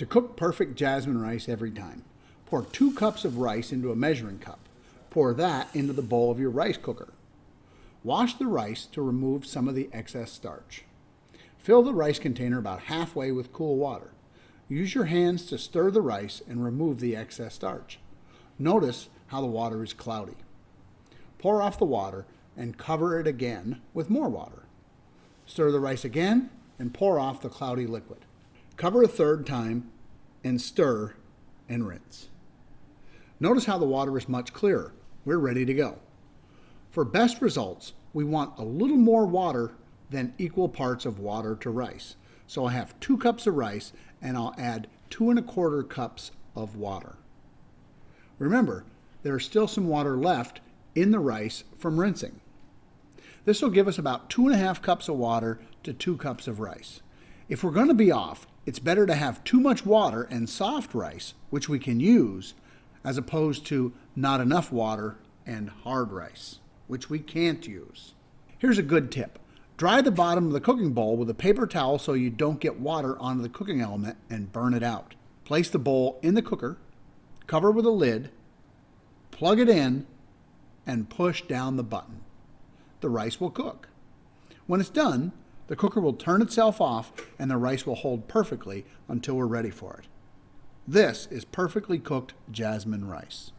To cook perfect jasmine rice every time, pour 2 cups of rice into a measuring cup. Pour that into the bowl of your rice cooker. Wash the rice to remove some of the excess starch. Fill the rice container about halfway with cool water. Use your hands to stir the rice and remove the excess starch. Notice how the water is cloudy. Pour off the water and cover it again with more water. Stir the rice again and pour off the cloudy liquid. Cover a third time and stir and rinse. Notice how the water is much clearer. We're ready to go. For best results, we want a little more water than equal parts of water to rice. So I have 2 cups of rice and I'll add 2 1/4 cups of water. Remember, there is still some water left in the rice from rinsing. This will give us about 2 1/2 cups of water to 2 cups of rice. If we're going to be off, it's better to have too much water and soft rice, which we can use, as opposed to not enough water and hard rice, which we can't use. Here's a good tip. Dry the bottom of the cooking bowl with a paper towel so you don't get water onto the cooking element and burn it out. Place the bowl in the cooker, cover with a lid, plug it in, and push down the button. The rice will cook. When it's done, the cooker will turn itself off and the rice will hold perfectly until we're ready for it. This is perfectly cooked jasmine rice.